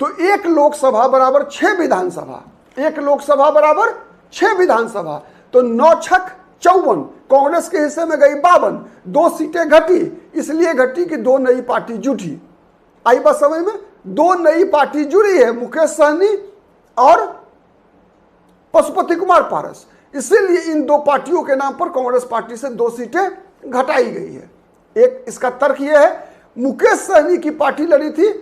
तो एक लोकसभा बराबर 6 विधानसभा, एक लोकसभा बराबर 6 विधानसभा, तो 9 छक 54, कांग्रेस के हिस्से में गई 52, 2 सीटें घटी, इसलिए घटी कि 2 नई पार्टी जुटी। आई बात समझ में? 2 नई पार्टी जुड़ी है, मुकेश सहनी और पशुपति कुमार पारस, इसीलिए इन 2 पार्टियों के नाम पर कांग्रेस पार्टी से 2 सीटें घटाई गई है। एक इसका तर्क यह है, मुकेश सहनी की पार्टी लड़ी थी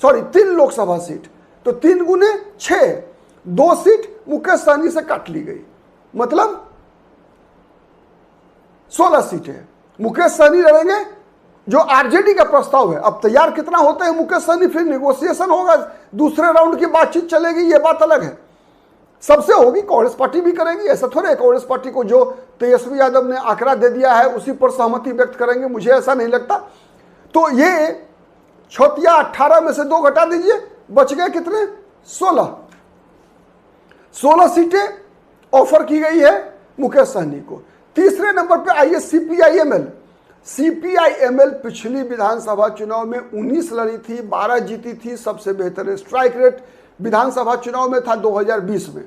3 लोकसभा सीट, तो 3 गुने 6, 2 सीट मुकेश सहनी से काट ली गई, मतलब 16 सीटें मुकेश सहनी लड़ेंगे। जो आरजेडी का प्रस्ताव है, अब तैयार कितना होते हैं मुकेश सहनी, फिर नेगोशिएशन होगा, दूसरे राउंड की बातचीत चलेगी, ये बात अलग है, सबसे होगी, कांग्रेस पार्टी भी करेगी। ऐसा थोड़े है कांग्रेस पार्टी को जो तेजस्वी यादव ने आंकड़ा दे दिया है उसी पर सहमति व्यक्त करेंगे, मुझे ऐसा नहीं लगता। तो ये 18 में से 2 घटा दीजिए, बच गए कितने? 16 सीटें ऑफर की गई है मुकेश सहनी को। तीसरे नंबर पे आइए सीपीआईएमएल। सीपीआईएमएल पिछली विधानसभा चुनाव में 19 लड़ी थी, 12 जीती थी, सबसे बेहतर स्ट्राइक रेट विधानसभा चुनाव में था 2020 में।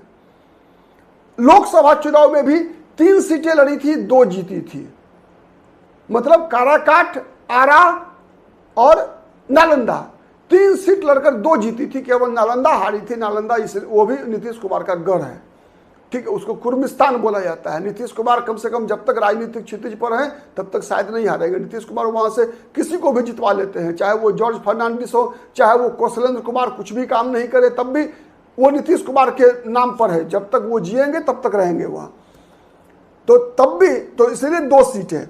लोकसभा चुनाव में भी 3 सीटें लड़ी थी, 2 जीती थी, मतलब काराकाट, आरा और नालंदा, 3 सीट लड़कर 2 जीती थी, केवल नालंदा हारी थी। नालंदा वो भी नीतीश कुमार का गढ़ है, ठीक है, उसको कुर्मिस्तान बोला जाता है। नीतीश कुमार कम से कम जब तक राजनीतिक क्षितिज पर हैं तब तक शायद नहीं हारेंगे। नीतीश कुमार वहां से किसी को भी जितवा लेते हैं, चाहे वो जॉर्ज फर्नांडिस हो, चाहे वो कौशलेंद्र कुमार, कुछ भी काम नहीं करे तब भी वो नीतीश कुमार के नाम पर है, जब तक वो जिएंगे तब तक रहेंगे वहां। तो तब भी तो इसलिए 2 सीटें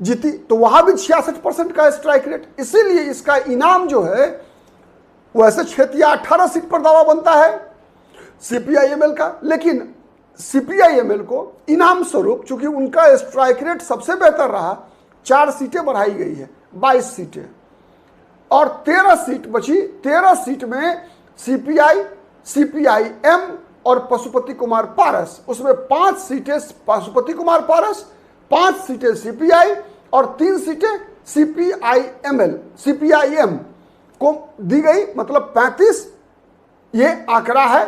जीती, तो वहां भी 66% का स्ट्राइक रेट, इसीलिए इसका इनाम जो है वैसे 6 या 18 सीट पर दावा बनता है सीपीआईएमएल का, लेकिन सीपीआईएमएल को इनाम स्वरूप चूंकि उनका स्ट्राइक रेट सबसे बेहतर रहा, 4 सीटें बढ़ाई गई है, 22 सीटें, और 13 सीट बची। 13 सीट में सीपीआई, सीपीआईएम और पशुपति कुमार पारस, उसमें 5 सीटें पशुपति कुमार पारस, 5 सीटें सीपीआई और 3 सीटें सीपीआईएमएल, सीपीआईएम को दी गई, मतलब 35। ये आंकड़ा है